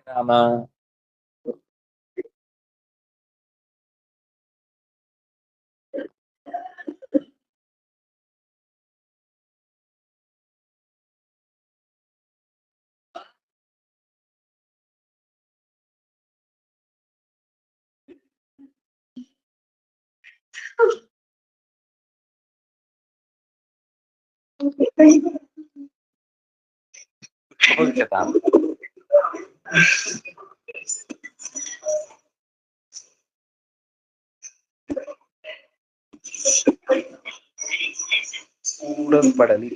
ರಾಮ ಭವಿಷ್ಯತಾಂ. ಕೂಡಲ್ಪಡಲಿ.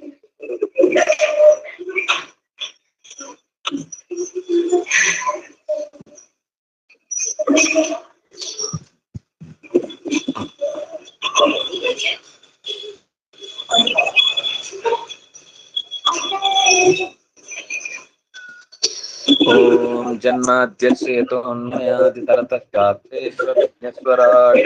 ಓಂ ಜನ್ಮಾದ್ಯಸ್ಯ ಯತೋನ್ಮಯಾದಿತರತಶ್ಚಾರ್ಥೇಶ್ವರಜ್ಞಸ್ವರಾಟ್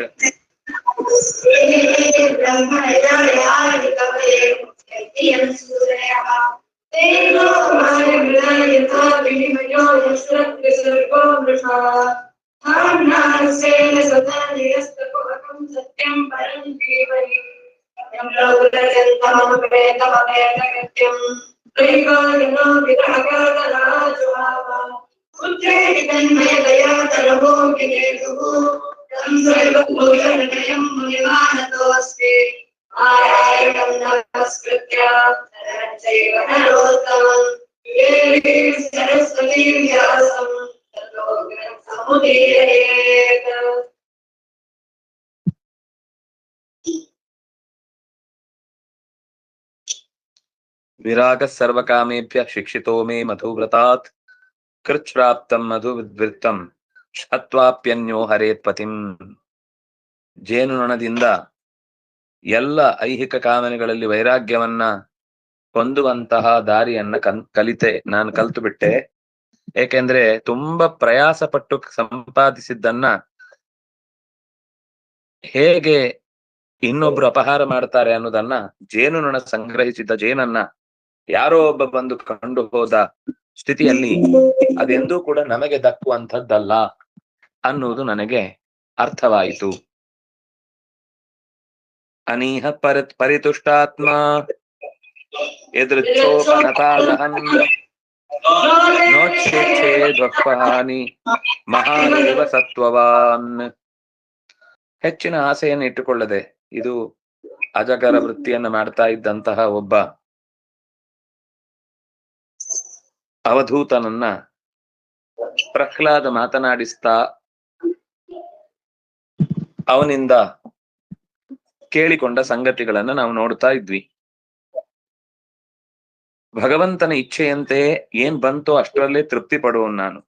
ವಿರಾಗ ಸರ್ವಕಾಮೇಭ್ಯ ಶಿಕ್ಷಿತೋ ಮೇ ಮಧುವ್ರತಾತ್ ಕೃಚ್ಛ್ರಾಪ್ತಂ ಮಧುವಿದ್ವೃತ್ತಂ ಶತ್ವಾಪ್ಯನ್ಯೋ ಹರೇತ್ ಪತಿಂ. ಜೇನುನೊಣದಿಂದ ಎಲ್ಲ ಐಹಿಕ ಕಾಮನೆಗಳಲ್ಲಿ ವೈರಾಗ್ಯವನ್ನ ಹೊಂದುವಂತಹ ದಾರಿಯನ್ನ ನಾನು ಕಲ್ತು ಬಿಟ್ಟೆ. ಏಕೆಂದ್ರೆ ತುಂಬಾ ಪ್ರಯಾಸ ಪಟ್ಟು ಸಂಪಾದಿಸಿದ್ದನ್ನ ಹೇಗೆ ಇನ್ನೊಬ್ರು ಅಪಹಾರ ಮಾಡ್ತಾರೆ ಅನ್ನೋದನ್ನ, ಜೇನುನೊಣ ಸಂಗ್ರಹಿಸಿದ ಜೇನನ್ನ ಯಾರೋ ಒಬ್ಬ ಬಂದು ಕಂಡು ಹೋದ ಸ್ಥಿತಿಯಲ್ಲಿ ಅದೆಂದೂ ಕೂಡ ನಮಗೆ ದಕ್ಕುವಂಥದ್ದಲ್ಲ ಅನ್ನುವುದು ನನಗೆ ಅರ್ಥವಾಯಿತು. ಅನೀಹ ಪರಿತುಷ್ಟಾತ್ಮ ಎದೃಚ್ಛೋಪನತಾದಹನ್ ನೋಚ್ಛೇದ್ವಕ್ಪಹಾನಿ ಮಹಾನಿವ ಸತ್ವವಾನ್. ಹೆಚ್ಚಿನ ಆಸೆಯನ್ನು ಇಟ್ಟುಕೊಳ್ಳದೆ ಇದು ಅಜಗರ ವೃತ್ತಿಯನ್ನ ಮಾಡ್ತಾ ಇದ್ದಂತಹ ಒಬ್ಬ ಅವಧೂತನನ್ನ ಪ್ರಹ್ಲಾದ ಮಾತನಾಡಿಸ್ತಾ ಅವನಿಂದ ಕೇಳಿಕೊಂಡ ಸಂಗತಿಗಳನ್ನ ನಾವು ನೋಡ್ತಾ ಇದ್ವಿ. ಭಗವಂತನ ಇಚ್ಛೆಯಂತೆ ಏನ್ ಬಂತೋ ಅಷ್ಟರಲ್ಲೇ ತೃಪ್ತಿ ಪಡುವನು ನಾನು.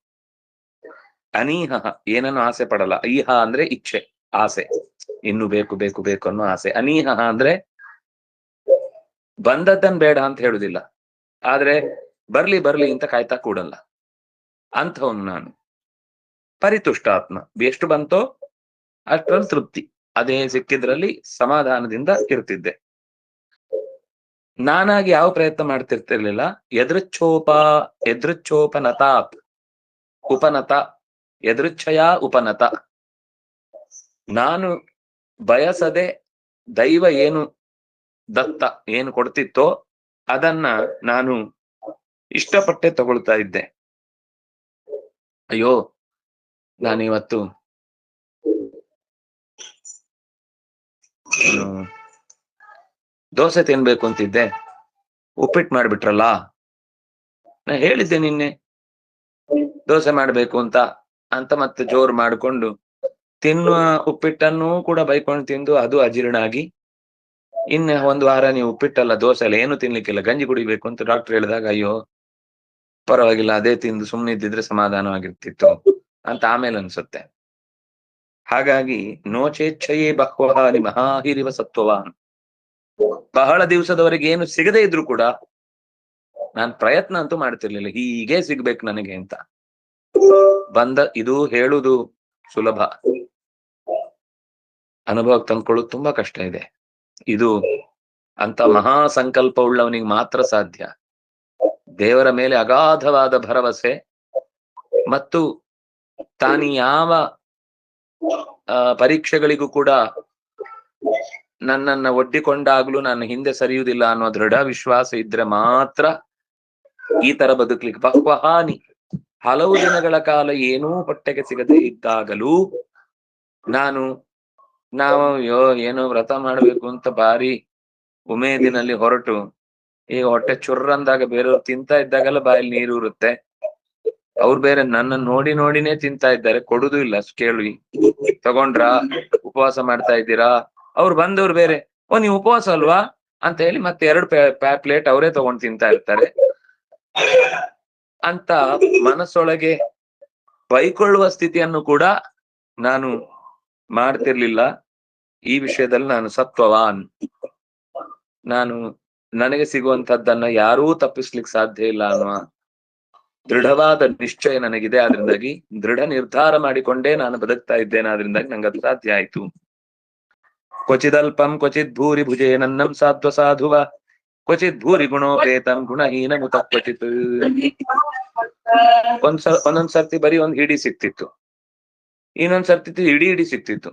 ಅನೀಹ, ಏನನ್ನು ಆಸೆ ಪಡಲ್ಲ. ಈಹ ಅಂದ್ರೆ ಇಚ್ಛೆ, ಆಸೆ, ಇನ್ನು ಬೇಕು ಬೇಕು ಬೇಕು ಅನ್ನೋ ಆಸೆ. ಅನೀಹ ಅಂದ್ರೆ ಬಂದದ್ದನ್ ಬೇಡ ಅಂತ ಹೇಳುದಿಲ್ಲ, ಆದ್ರೆ ಬರ್ಲಿ ಬರ್ಲಿ ಅಂತ ಕಾಯ್ತಾ ಕೂಡಲ್ಲ ಅಂಥವನು ನಾನು. ಪರಿತುಷ್ಟಾತ್ಮ, ಎಷ್ಟು ಬಂತೋ ಅಷ್ಟರಲ್ಲಿ ತೃಪ್ತಿ, ಅದೇ ಸಿಕ್ಕಿದ್ರಲ್ಲಿ ಸಮಾಧಾನದಿಂದ ಇರ್ತಿದ್ದೆ. ನಾನಾಗಿ ಯಾವ ಪ್ರಯತ್ನ ಮಾಡ್ತಿರ್ತಿರ್ಲಿಲ್ಲ. ಎದೃಚ್ಛೋಪನತಾತ್, ಉಪನತ, ಎದೃಚ್ಛಯ ಉಪನತ. ನಾನು ಬಯಸದೆ ದೈವ ಏನು ದತ್ತ ಏನು ಕೊಡ್ತಿತ್ತೋ ಅದನ್ನ ನಾನು ಇಷ್ಟಪಟ್ಟೆ ತಗೊಳ್ತಾ ಇದ್ದೆ. ಅಯ್ಯೋ, ನಾನಿವತ್ತು ದೋಸೆ ತಿನ್ಬೇಕು ಅಂತಿದ್ದೆ, ಉಪ್ಪಿಟ್ಟು ಮಾಡ್ಬಿಟ್ರಲ್ಲ. ನಾ ಹೇಳಿದ್ದೆ ನಿನ್ನೆ ದೋಸೆ ಮಾಡ್ಬೇಕು ಅಂತ ಮತ್ತೆ ಜೋರು ಮಾಡಿಕೊಂಡು ತಿನ್ನುವ ಉಪ್ಪಿಟ್ಟನ್ನು ಕೂಡ ಬೈಕೊಂಡು ತಿಂದು ಅದು ಅಜೀರ್ಣ ಆಗಿ, ಇನ್ನು ಒಂದು ವಾರ ನೀವು ಉಪ್ಪಿಟ್ಟಲ್ಲ ದೋಸೆ ಅಲ್ಲ ಏನು ತಿನ್ಲಿಕ್ಕಿಲ್ಲ, ಗಂಜಿ ಕುಡಿಬೇಕು ಅಂತ ಡಾಕ್ಟರ್ ಹೇಳಿದಾಗ ಅಯ್ಯೋ ಪರವಾಗಿಲ್ಲ ಅದೇ ತಿಂದು ಸುಮ್ಮನೆ ಇದ್ದಿದ್ರೆ ಸಮಾಧಾನವಾಗಿರ್ತಿತ್ತು ಅಂತ ಆಮೇಲೆ ಅನ್ಸುತ್ತೆ. ಹಾಗಾಗಿ ನೋಚೇಚ್ಛಯೇ ಬಹ್ವಹಾನಿ ಮಹಾಹಿರಿವ ಸತ್ವವಾನ್. ಬಹಳ ದಿವಸದವರೆಗೆ ಏನು ಸಿಗದೇ ಇದ್ರು ಕೂಡ ನಾನು ಪ್ರಯತ್ನ ಅಂತೂ ಮಾಡ್ತಿರ್ಲಿಲ್ಲ, ಹೀಗೆ ಸಿಗ್ಬೇಕು ನನಗೆ ಅಂತ. ಇದು ಹೇಳುದು ಸುಲಭ, ಅನುಭವಕ್ಕೆ ತಂದ್ಕೊಳ್ಳೋದು ತುಂಬಾ ಕಷ್ಟ ಇದೆ. ಇದು ಅಂತ ಮಹಾ ಸಂಕಲ್ಪ ಉಳ್ಳವನಿಗೆ ಮಾತ್ರ ಸಾಧ್ಯ. ದೇವರ ಮೇಲೆ ಅಗಾಧವಾದ ಭರವಸೆ, ಮತ್ತು ತಾನು ಯಾವ ಪರೀಕ್ಷೆಗಳಿಗೂ ಕೂಡ ನನ್ನನ್ನ ಒಡ್ಡಿಕೊಂಡಾಗ್ಲೂ ನಾನು ಹಿಂದೆ ಸರಿಯುವುದಿಲ್ಲ ಅನ್ನೋ ದೃಢ ವಿಶ್ವಾಸ ಇದ್ರೆ ಮಾತ್ರ ಈ ತರ ಬದುಕ್ಲಿಕ್ಕೆ. ಬಹ್ವಹಾನಿ, ಹಲವು ದಿನಗಳ ಕಾಲ ಏನೂ ಹೊಟ್ಟೆಗೆ ಸಿಗದೆ ಇದ್ದಾಗಲೂ ನಾವು ಏನೋ ವ್ರತ ಮಾಡ್ಬೇಕು ಅಂತ ಭಾರಿ ಉಮೇದಿನಲ್ಲಿ ಹೊರಟು ಈ ಹೊಟ್ಟೆ ಚುರ್ರಂದಾಗ ಬೇರೆಯವ್ರು ತಿಂತಾ ಇದ್ದಾಗೆಲ್ಲ ಬಾಯಲ್ಲಿ ನೀರು ಇರುತ್ತೆ. ಅವ್ರು ಬೇರೆ ನನ್ನ ನೋಡಿನೇ ತಿಂತಾ ಇದ್ದಾರೆ, ಕೊಡುದು ಇಲ್ಲ. ಕೇಳಿ ತಗೊಂಡ್ರಾ, ಉಪವಾಸ ಮಾಡ್ತಾ ಇದ್ದೀರಾ? ಅವ್ರು ಬಂದವ್ರು ಬೇರೆ, ಓ ನೀವು ಉಪವಾಸ ಅಲ್ವಾ ಅಂತ ಹೇಳಿ ಮತ್ತೆ 2 ಪ್ಲೇಟ್ ಅವರೇ ತಗೊಂಡ್ ತಿಂತಾ ಇರ್ತಾರೆ. ಅಂತ ಮನಸ್ಸೊಳಗೆ ಬೈಕೊಳ್ಳುವ ಸ್ಥಿತಿಯನ್ನು ಕೂಡ ನಾನು ಮಾಡ್ತಿರ್ಲಿಲ್ಲ. ಈ ವಿಷಯದಲ್ಲಿ ನಾನು ಸತ್ವವಾನ್. ನನಗೆ ಸಿಗುವಂತದ್ದನ್ನ ಯಾರೂ ತಪ್ಪಿಸ್ಲಿಕ್ಕೆ ಸಾಧ್ಯ ಇಲ್ಲ ಅನ್ನುವ ದೃಢವಾದ ನಿಶ್ಚಯ ನನಗಿದೆ. ಆದ್ರಿಂದಾಗಿ ದೃಢ ನಿರ್ಧಾರ ಮಾಡಿಕೊಂಡೇ ನಾನು ಬದುಕ್ತಾ ಇದ್ದೇನೆ. ಆದ್ರಿಂದಾಗಿ ನಂಗೆ ಅದು ಸಾಧ್ಯ ಆಯ್ತು. ಕ್ವಚಿದಲ್ಪಂ ಕ್ವಚಿತ್ ಭೂರಿ ಭುಜೇನನ್ನಂ ಸಾಧ್ವ ಸಾಧುವ ಕ್ವಚಿತ್ ಭೂರಿ ಗುಣೋಪೇತಂ ಗುಣಹೀನ ಮುತ ಕ್ವಚಿತ್. ಒಂದೊಂದ್ ಸರ್ತಿ ಬರೀ ಒಂದ್ ಹಿಡಿ ಸಿಕ್ತಿತ್ತು, ಇನ್ನೊಂದ್ ಸರ್ತಿ ಇಡೀ ಸಿಕ್ತಿತ್ತು.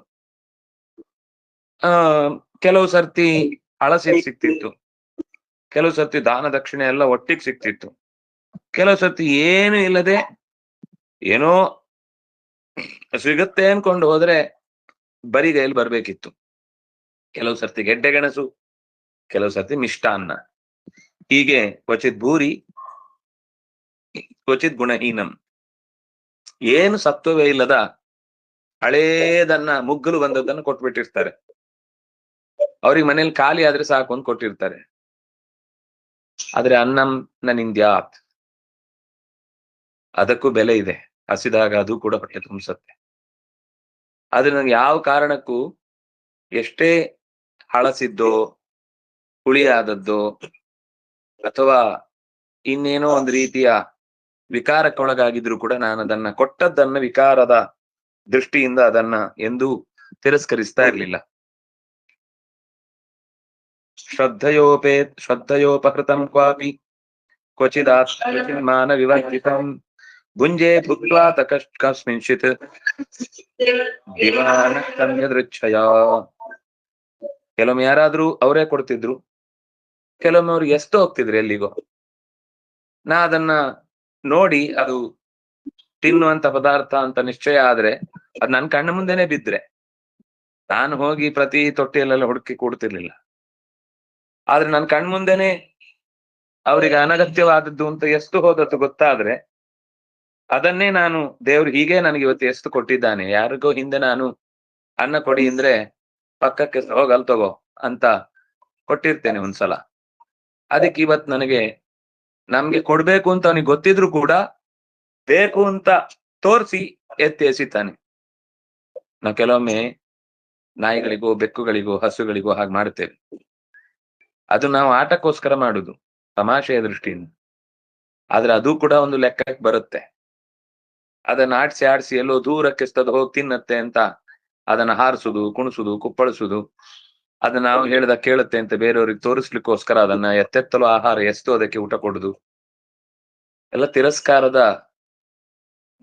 ಕೆಲವು ಸರ್ತಿ ಹಳಸಿ ಸಿಕ್ತಿತ್ತು, ಕೆಲವು ಸರ್ತಿ ದಾನ ದಕ್ಷಿಣೆ ಎಲ್ಲ ಒಟ್ಟಿಗೆ ಸಿಕ್ತಿತ್ತು, ಕೆಲವು ಸರ್ತಿ ಏನು ಇಲ್ಲದೆ ಏನೋ ಸಿಗುತ್ತೆ ಅನ್ಕೊಂಡು ಹೋದ್ರೆ ಬರಿಗೈಲಿ ಬರ್ಬೇಕಿತ್ತು. ಕೆಲವು ಸರ್ತಿ ಗೆಡ್ಡೆ ಗೆಣಸು, ಕೆಲವು ಸರ್ತಿ ಮಿಷ್ಟಾನ್ನ. ಹೀಗೆ ಕ್ವಚಿತ್ ಭೂರಿ ಕ್ವಚಿತ್ ಗುಣಹೀನಂ. ಏನು ಸತ್ವವೇ ಇಲ್ಲದ ಹಳೇದನ್ನ ಮುಗ್ಗಲು ಬಂದದ್ದನ್ನು ಕೊಟ್ಬಿಟ್ಟಿರ್ತಾರೆ. ಅವ್ರಿಗೆ ಮನೇಲಿ ಖಾಲಿ ಆದ್ರೆ ಸಾಕು ಅಂತ ಕೊಟ್ಟಿರ್ತಾರೆ. ಆದ್ರೆ ಅನ್ನಂ ನನಿಂದ್ಯಾತ್, ಅದಕ್ಕೂ ಬೆಲೆ ಇದೆ. ಹಸಿದಾಗ ಅದು ಕೂಡ ಹೊಟ್ಟೆ ತುಂಬಿಸತ್ತೆ. ಆದ್ರೆ ನಂಗೆ ಯಾವ ಕಾರಣಕ್ಕೂ ಎಷ್ಟೇ ಹಳಸಿದ್ದೋ ಹುಳಿಯಾದದ್ದೋ ಅಥವಾ ಇನ್ನೇನೋ ಒಂದು ರೀತಿಯ ವಿಕಾರಕ್ಕೊಳಗಾಗಿದ್ರು ಕೂಡ ನಾನು ಅದನ್ನ ಕೊಟ್ಟದ್ದನ್ನ ವಿಕಾರದ ದೃಷ್ಟಿಯಿಂದ ಅದನ್ನ ಎಂದೂ ತಿರಸ್ಕರಿಸ್ತಾ ಇರ್ಲಿಲ್ಲ. ಶ್ರದ್ಧಯೋಪಹೃತಂ ಕ್ವಾಪಿ ಕ್ವಚಿದಾತ್ಮಾನ ವಿವರ್ಜಿತಂ ಭುಂಜೆ ಭುಕ್ತ್ವಾ ಕಸ್ಮಿಂಚಿತ್ ದಿವಾನ ಸಂಯದೃಚ್ಛಯ. ಕೆಲವೊಮ್ಮೆ ಯಾರಾದ್ರೂ ಅವರೇ ಕೊಡ್ತಿದ್ರು, ಕೆಲವೊಮ್ಮೆ ಅವ್ರಿಗೆ ಎಷ್ಟು ಹೋಗ್ತಿದ್ರು ಎಲ್ಲಿಗೋ. ನಾ ಅದನ್ನ ನೋಡಿ ಅದು ತಿನ್ನುವಂತ ಪದಾರ್ಥ ಅಂತ ನಿಶ್ಚಯ ಆದ್ರೆ ಅದ್ ನನ್ ಕಣ್ಣ ಮುಂದೆನೆ ಬಿದ್ರೆ ನಾನು ಹೋಗಿ ಪ್ರತಿ ತೊಟ್ಟಿಯಲ್ಲೆಲ್ಲ ಹುಡುಕಿ ಕೊಡ್ತಿರ್ಲಿಲ್ಲ. ಆದ್ರೆ ನನ್ ಕಣ್ ಮುಂದೆನೆ ಅವ್ರಿಗೆ ಅನಗತ್ಯವಾದದ್ದು ಅಂತ ಎಷ್ಟು ಹೋದದ್ದು ಗೊತ್ತಾದ್ರೆ ಅದನ್ನೇ ನಾನು, ದೇವ್ರು ಹೀಗೆ ನನಗೆ ಇವತ್ತು ಎಷ್ಟು ಕೊಟ್ಟಿದ್ದಾನೆ, ಯಾರಿಗೋ ಹಿಂದೆ ನಾನು ಅನ್ನ ಕೊಡಿ ಅಂದ್ರೆ ಪಕ್ಕಕ್ಕೆ ಹೋಗಲ್ ತಗೋ ಅಂತ ಕೊಟ್ಟಿರ್ತೇನೆ ಒಂದ್ಸಲ. ಅದಕ್ಕೆ ಇವತ್ ನಮ್ಗೆ ಕೊಡ್ಬೇಕು ಅಂತ ಅವನಿಗೆ ಗೊತ್ತಿದ್ರು ಕೂಡ ಬೇಕು ಅಂತ ತೋರಿಸಿ ಎತ್ತಿ ಎಸಿತಾನೆ. ನಾವು ಕೆಲವೊಮ್ಮೆ ನಾಯಿಗಳಿಗೋ ಬೆಕ್ಕುಗಳಿಗೋ ಹಸುಗಳಿಗೋ ಹಾಗೆ ಮಾಡ್ತೇವೆ. ಅದು ನಾವು ಆಟಕ್ಕೋಸ್ಕರ ಮಾಡುದು, ತಮಾಷೆಯ ದೃಷ್ಟಿಯಿಂದ. ಆದ್ರೆ ಅದು ಕೂಡ ಒಂದು ಲೆಕ್ಕಕ್ಕೆ ಬರುತ್ತೆ. ಅದನ್ನ ಆಡ್ಸಿ ಎಲ್ಲೋ ದೂರಕ್ಕೆ ಹೋಗಿ ತಿನ್ನತ್ತೆ ಅಂತ ಅದನ್ನ ಹಾರಿಸುದು, ಕುಣಿಸುದು, ಕುಪ್ಪಳಿಸುದು, ಅದನ್ನ ನಾವು ಹೇಳ್ದ ಕೇಳುತ್ತೆ ಅಂತ ಬೇರೆಯವ್ರಿಗೆ ತೋರಿಸ್ಲಿಕ್ಕೋಸ್ಕರ ಅದನ್ನ ಎತ್ತೆತ್ತಲು ಆಹಾರ ಎಸ್ತು ಅದಕ್ಕೆ ಊಟ ಕೊಡುದು, ಎಲ್ಲ ತಿರಸ್ಕಾರದ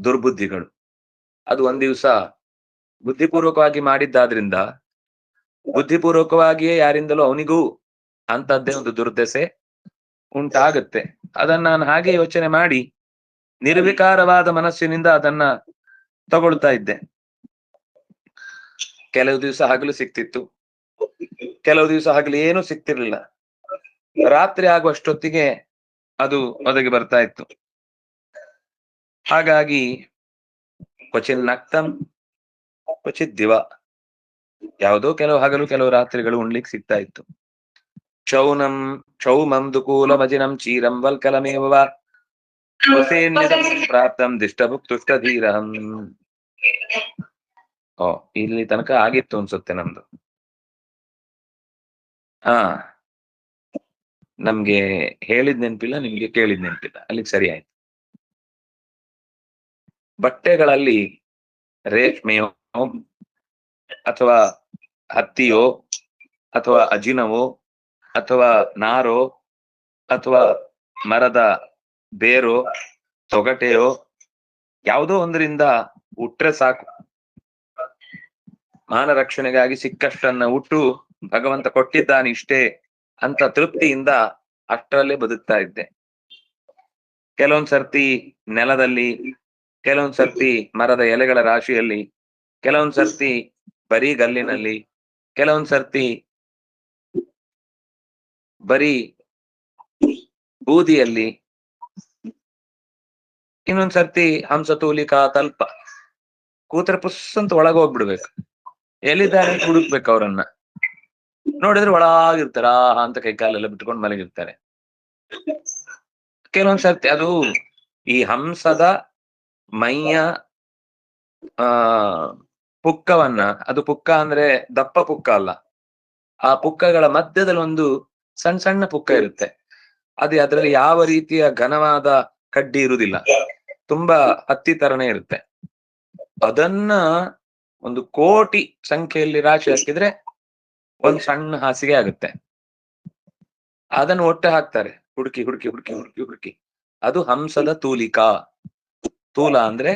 ದುರ್ಬುದ್ಧಿಗಳು. ಅದು ಒಂದ್ ದಿವ್ಸ ಬುದ್ಧಿಪೂರ್ವಕವಾಗಿ ಮಾಡಿದ್ದಾದ್ರಿಂದ ಬುದ್ಧಿಪೂರ್ವಕವಾಗಿಯೇ ಯಾರಿಂದಲೂ ಅವನಿಗೂ ಅಂತದ್ದೇ ಒಂದು ದುರ್ದಶೆ ಉಂಟಾಗುತ್ತೆ. ಅದನ್ನ ನಾನು ಹಾಗೆ ಯೋಚನೆ ಮಾಡಿ ನಿರ್ವಿಕಾರವಾದ ಮನಸ್ಸಿನಿಂದ ಅದನ್ನ ತಗೊಳ್ತಾ ಇದ್ದೆ. ಕೆಲವು ದಿವಸ ಹಗಲು ಸಿಕ್ತಿತ್ತು, ಕೆಲವು ದಿವಸ ಹಗಲು ಏನೂ ಸಿಕ್ತಿರ್ಲಿಲ್ಲ. ರಾತ್ರಿ ಆಗುವಷ್ಟೊತ್ತಿಗೆ ಅದು ಒದಗಿ ಬರ್ತಾ ಇತ್ತು. ಹಾಗಾಗಿ ಕ್ವಚಿನ್ ನಕ್ತಂ ಕ್ವಚಿತ್ ದಿವ, ಯಾವುದೋ ಕೆಲವು ಹಗಲು ಕೆಲವು ರಾತ್ರಿಗಳು ಉಣ್ಲಿಕ್ಕೆ ಸಿಗ್ತಾ ಇತ್ತು. ಕ್ಷೌಮಂ ದುಕೂಲ ಮಜಿನಂ ಚೀರಂ ವಲ್ಕಲಮೇವ ಪ್ರಾಪ್ತಂ ದಿಷ್ಟಭುಕ್ತುಷ್ಟ ಧೀರಹಂ. ಇಲ್ಲಿ ತನಕ ಆಗಿತ್ತು ಅನ್ಸುತ್ತೆ ನಮ್ದು. ನಮ್ಗೆ ಹೇಳಿದ್ ನೆನಪಿಲ್ಲ, ನಿಮ್ಗೆ ಕೇಳಿದ್ ನೆನಪಿಲ್ಲ, ಅಲ್ಲಿಗೆ ಸರಿ ಆಯ್ತು. ಬಟ್ಟೆಗಳಲ್ಲಿ ರೇಷ್ಮೆಯೋ ಅಥವಾ ಹತ್ತಿಯೋ ಅಥವಾ ಅಜಿನವೋ ಅಥವಾ ನಾರೋ ಅಥವಾ ಮರದ ಬೇರೋ ತೊಗಟೆಯೋ ಯಾವುದೋ ಒಂದರಿಂದ ಹುಟ್ರೆ ಸಾಕು. ಮಾನ ರಕ್ಷಣೆಗಾಗಿ ಸಿಕ್ಕಷ್ಟನ್ನ ಹುಟ್ಟು ಭಗವಂತ ಕೊಟ್ಟಿದ್ದಾನೆ ಇಷ್ಟೇ ಅಂತ ತೃಪ್ತಿಯಿಂದ ಅಷ್ಟರಲ್ಲೇ ಬದುಕ್ತಾ ಇದ್ದೆ. ಕೆಲವೊಂದ್ ಸರ್ತಿ ನೆಲದಲ್ಲಿ, ಕೆಲವೊಂದ್ ಸರ್ತಿ ಮರದ ಎಲೆಗಳ ರಾಶಿಯಲ್ಲಿ, ಕೆಲವೊಂದ್ ಸರ್ತಿ ಬರೀ ಗಲ್ಲಿನಲ್ಲಿ, ಕೆಲವೊಂದ್ ಸರ್ತಿ ಬರೀ ಬೂದಿಯಲ್ಲಿ, ಇನ್ನೊಂದ್ ಸರ್ತಿ ಹಂಸತೂಲಿಕಾ ತಲ್ಪ. ಕೂತ್ರೆ ಪುಸ್ ಅಂತ ಒಳಗ ಹೋಗ್ಬಿಡ್ಬೇಕು, ಎಲ್ಲಿದ್ದಾರೆ ಹುಡುಕ್ಬೇಕು ಅವ್ರನ್ನ. ನೋಡಿದ್ರೆ ಒಳಗಿರ್ತಾರ ಅಂತ ಕೈ ಕಾಲೆಲ್ಲ ಬಿಟ್ಕೊಂಡು ಮಲಗಿರ್ತಾರೆ. ಕೆಲವೊಂದ್ ಸರ್ತಿ ಅದು ಈ ಹಂಸದ ಮೈಯ ಪುಕ್ಕವನ್ನ, ಅದು ಪುಕ್ಕ ಅಂದ್ರೆ ದಪ್ಪ ಪುಕ್ಕ ಅಲ್ಲ, ಆ ಪುಕ್ಕಗಳ ಮಧ್ಯದಲ್ಲಿ ಒಂದು ಸಣ್ಣ ಸಣ್ಣ ಪುಕ್ಕ ಇರುತ್ತೆ. ಅದರಲ್ಲಿ ಯಾವ ರೀತಿಯ ಘನವಾದ ಕಡ್ಡಿ ಇರುವುದಿಲ್ಲ, ತುಂಬಾ ಹತ್ತಿ ತರನೇ ಇರುತ್ತೆ. ಅದನ್ನ 1 ಕೋಟಿ ಸಂಖ್ಯೆಯಲ್ಲಿ ರಾಶಿ ಹಾಕಿದ್ರೆ ಒಂದ್ ಸಣ್ಣ ಹಾಸಿಗೆ ಆಗುತ್ತೆ. ಅದನ್ನು ಒಟ್ಟೆ ಹಾಕ್ತಾರೆ, ಹುಡುಕಿ ಹುಡುಕಿ ಹುಡುಕಿ ಹುಡುಕಿ ಹುಡುಕಿ. ಅದು ಹಂಸದ ತೂಲಿಕಾ. ತೂಲ ಅಂದ್ರೆ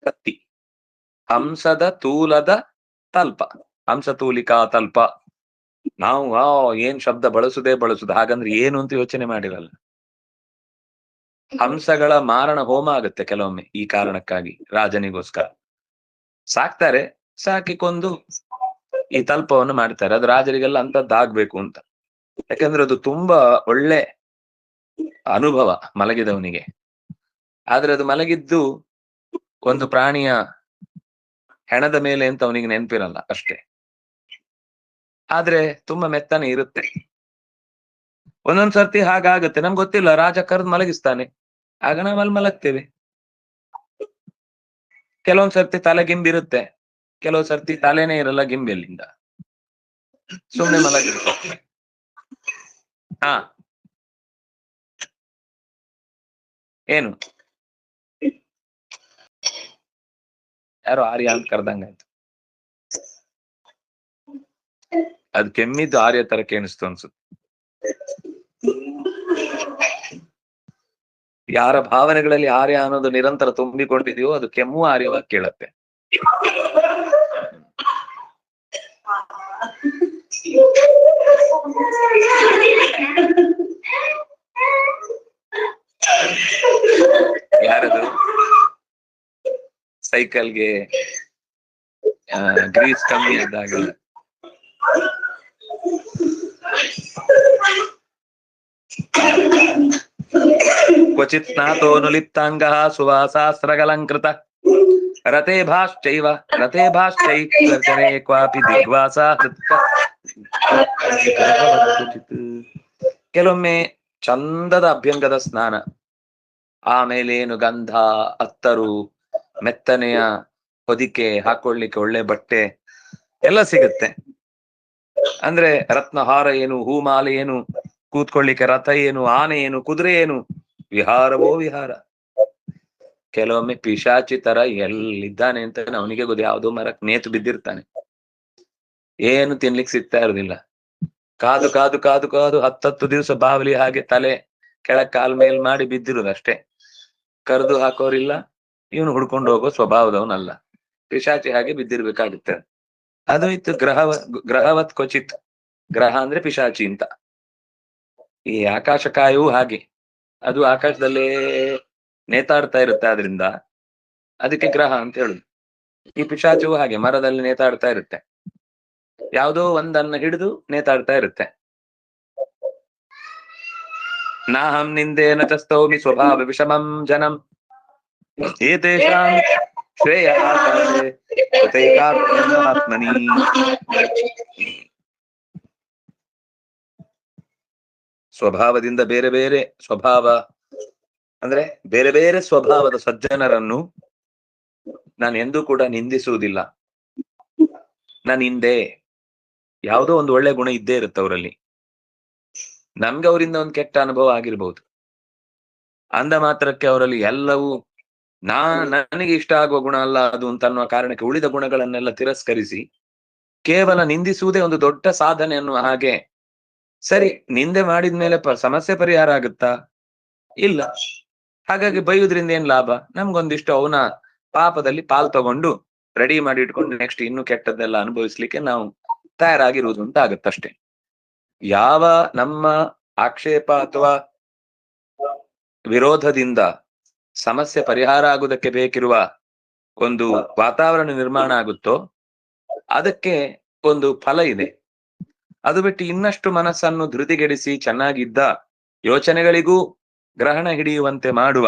ಕತ್ತಿ, ಹಂಸದ ತೂಲದ ತಲ್ಪ, ಹಂಸ ತೂಲಿಕಾ ತಲ್ಪ. ನಾವು ಏನ್ ಶಬ್ದ ಬಳಸುದು, ಹಾಗಂದ್ರೆ ಏನು ಅಂತ ಯೋಚನೆ ಮಾಡಿರಲ್ಲ. ಹಂಸಗಳ ಮಾರಣ ಹೋಮ ಆಗುತ್ತೆ ಕೆಲವೊಮ್ಮೆ ಈ ಕಾರಣಕ್ಕಾಗಿ, ರಾಜನಿಗೋಸ್ಕರ ಸಾಕ್ತಾರೆ. ಸಾಕಿಕೊಂಡು ಈ ತಲ್ಪವನ್ನು ಮಾಡ್ತಾರೆ. ಅದು ರಾಜರಿಗೆಲ್ಲ ಅಂತದ್ದಾಗ್ಬೇಕು ಅಂತ. ಯಾಕಂದ್ರೆ ಅದು ತುಂಬಾ ಒಳ್ಳೆ ಅನುಭವ ಮಲಗಿದವನಿಗೆ. ಆದ್ರೆ ಅದು ಮಲಗಿದ್ದು ಒಂದು ಪ್ರಾಣಿಯ ಹೆಣದ ಮೇಲೆ ಅಂತ ಅವನಿಗೆ ನೆನಪಿರಲ್ಲ ಅಷ್ಟೇ. ಆದ್ರೆ ತುಂಬಾ ಮೆತ್ತನೆ ಇರುತ್ತೆ. ಒಂದೊಂದ್ ಸರ್ತಿ ಹಾಗಾಗುತ್ತೆ, ನಮ್ಗೆ ಗೊತ್ತಿಲ್ಲ, ರಾಜ ಕರೆದು ಮಲಗಿಸ್ತಾನೆ, ಆಗ ನಾವು ಅಲ್ಲಿ ಮಲಗ್ತೇವೆ. ಕೆಲವೊಂದ್ ಸರ್ತಿ ತಲೆ ಗಿಂಬಿರುತ್ತೆ, ಕೆಲವು ಸರ್ತಿ ತಲೆನೇ ಇರಲ್ಲ, ಗಿಂಬೆಲ್ಲಿಂದ ಸುಮ್ನೆ ಮಲಗಿರುತ್ತೆ. ಹಾ, ಏನು ಯಾರೋ ಆರ್ಯ ಅಂತ ಕರ್ದಂಗಾಯ್ತು. ಅದು ಕೆಮ್ಮಿದ್ದು ಆರ್ಯ ತರ ಕೇಳಿಸ್ತು ಅನ್ಸುತ್ತೆ. ಯಾರ ಭಾವನೆಗಳಲ್ಲಿ ಆರ್ಯ ಅನ್ನೋದು ನಿರಂತರ ತುಂಬಿಕೊಂಡಿದೆಯೋ ಅದು ಕೆಮ್ಮು ಆರ್ಯವಾಗಿ ಕೇಳತ್ತೆ. ಯಾರದು ಸೈಕಲ್ಗೆ ಗ್ರೀಸ್ ಕಮ್ಮಿ ಇದ್ದಾಗ ಕ್ವಚಿತ್ ಸ್ನಾತೋನು ಲಿಪ್ತಾಂಗ ಸುವಾಸಾಸ್ತ್ರಗಲಂಕೃತ ರಥೇ ಭಾಶ್ಚೈವ ಕ್ವಾಪಿ ದಿಗ್ವಾಸ. ಕೆಲವೊಮ್ಮೆ ಚಂದದ ಅಭ್ಯಂಗದ ಸ್ನಾನ, ಆಮೇಲೇನು ಗಂಧ, ಅತ್ತರು, ಮೆತ್ತನೆಯ ಹೊದಿಕೆ, ಹಾಕೊಳ್ಳಿಕ್ಕೆ ಒಳ್ಳೆ ಬಟ್ಟೆ ಎಲ್ಲ ಸಿಗುತ್ತೆ. ಅಂದ್ರೆ ರತ್ನಹಾರ ಏನು, ಹೂಮಾಲೆ ಏನು, ಕೂತ್ಕೊಳ್ಳಿಕ್ಕೆ ರಥ ಏನು, ಆನೆ ಏನು, ಕುದುರೆ ಏನು, ವಿಹಾರವೋ ವಿಹಾರ. ಕೆಲವೊಮ್ಮೆ ಪಿಶಾಚಿ ತರ ಎಲ್ಲಿದ್ದಾನೆ ಅಂತ ಅವನಿಗೆ ಗೊತ್ತು, ಯಾವುದೋ ಮರಕ್ ನೇತು ಬಿದ್ದಿರ್ತಾನೆ, ಏನು ತಿನ್ಲಿಕ್ಕೆ ಸಿಗ್ತಾ ಇರೋದಿಲ್ಲ. ಕಾದು ಕಾದು ಕಾದು ಕಾದು 10 ದಿವಸ ಬಾವಲಿ ಹಾಗೆ ತಲೆ ಕೆಳಗ್ ಕಾಲ್ ಮೇಲ್ ಮಾಡಿ ಬಿದ್ದಿರುದಷ್ಟೇ. ಕರೆದು ಹಾಕೋರಿಲ್ಲ, ಇವನು ಹುಡ್ಕೊಂಡು ಹೋಗೋ ಸ್ವಭಾವದವನಲ್ಲ, ಪಿಶಾಚಿ ಹಾಗೆ ಬಿದ್ದಿರ್ಬೇಕಾಗುತ್ತೆ. ಅದು ಇತ್ತು ಗ್ರಹವತ್ ಕ್ವಚಿತ್. ಗ್ರಹ ಅಂದ್ರೆ ಪಿಶಾಚಿ ಅಂತ. ಈ ಆಕಾಶಕಾಯವೂ ಹಾಗೆ, ಅದು ಆಕಾಶದಲ್ಲೇ ನೇತಾಡ್ತಾ ಇರುತ್ತೆ, ಆದ್ರಿಂದ ಅದಕ್ಕೆ ಗ್ರಹ ಅಂತ ಹೇಳುದು. ಈ ಪಿಶಾಚಿಯೂ ಹಾಗೆ ಮರದಲ್ಲಿ ನೇತಾಡ್ತಾ ಇರುತ್ತೆ, ಯಾವುದೋ ಒಂದನ್ನ ಹಿಡಿದು ನೇತಾಡ್ತಾ ಇರುತ್ತೆ. ನಾಹಂ ನಿಂದೇನ ಚಸ್ತೌಮಿ ಸ್ವಭಾವ ವಿಷಮಂ ಜನಂ ಏತೇಷಾಂ ಶ್ರೇಯ ಆತ್ಮನಿ. ಸ್ವಭಾವದಿಂದ ಬೇರೆ ಬೇರೆ ಸ್ವಭಾವ ಅಂದ್ರೆ ಬೇರೆ ಬೇರೆ ಸ್ವಭಾವದ ಸಜ್ಜನರನ್ನು ನಾನು ಎಂದೂ ಕೂಡ ನಿಂದಿಸುವುದಿಲ್ಲ. ನಾನು ಹಿಂದೆ ಯಾವುದೋ ಒಂದು ಒಳ್ಳೆ ಗುಣ ಇದ್ದೇ ಇರುತ್ತೆ ಅವರಲ್ಲಿ. ನಮ್ಗೆ ಅವರಿಂದ ಒಂದು ಕೆಟ್ಟ ಅನುಭವ ಆಗಿರ್ಬಹುದು, ಅಂದ ಮಾತ್ರಕ್ಕೆ ಅವರಲ್ಲಿ ಎಲ್ಲವೂ ನನಗೆ ಇಷ್ಟ ಆಗುವ ಗುಣ ಅಲ್ಲ ಅದು ಅಂತ ಅನ್ನುವ ಕಾರಣಕ್ಕೆ ಉಳಿದ ಗುಣಗಳನ್ನೆಲ್ಲ ತಿರಸ್ಕರಿಸಿ ಕೇವಲ ನಿಂದಿಸುವುದೇ ಒಂದು ದೊಡ್ಡ ಸಾಧನೆ ಅನ್ನುವ ಹಾಗೆ. ಸರಿ, ನಿಂದೆ ಮಾಡಿದ್ಮೇಲೆ ಸಮಸ್ಯೆ ಪರಿಹಾರ ಆಗುತ್ತಾ? ಇಲ್ಲ. ಹಾಗಾಗಿ ಬೈಯುದ್ರಿಂದ ಏನ್ ಲಾಭ? ನಮ್ಗೊಂದಿಷ್ಟು ಅವನ ಪಾಪದಲ್ಲಿ ಪಾಲ್ ತಗೊಂಡು ರೆಡಿ ಮಾಡಿ ಇಟ್ಕೊಂಡು ನೆಕ್ಸ್ಟ್ ಇನ್ನು ಕೆಟ್ಟದ್ದೆಲ್ಲ ಅನುಭವಿಸ್ಲಿಕ್ಕೆ ನಾವು ತಯಾರಾಗಿರುವುದು ಅಂತ ಆಗತ್ತಷ್ಟೇ. ಯಾವ ನಮ್ಮ ಆಕ್ಷೇಪ ಅಥವಾ ವಿರೋಧದಿಂದ ಸಮಸ್ಯೆ ಪರಿಹಾರ ಆಗುವುದಕ್ಕೆ ಬೇಕಿರುವ ಒಂದು ವಾತಾವರಣ ನಿರ್ಮಾಣ ಆಗುತ್ತೋ ಅದಕ್ಕೆ ಒಂದು ಫಲ ಇದೆ. ಅದು ಬಿಟ್ಟು ಇನ್ನಷ್ಟು ಮನಸ್ಸನ್ನು ಧೃತಿಗೆಡಿಸಿ ಚೆನ್ನಾಗಿದ್ದ ಯೋಚನೆಗಳಿಗೂ ಗ್ರಹಣ ಹಿಡಿಯುವಂತೆ ಮಾಡುವ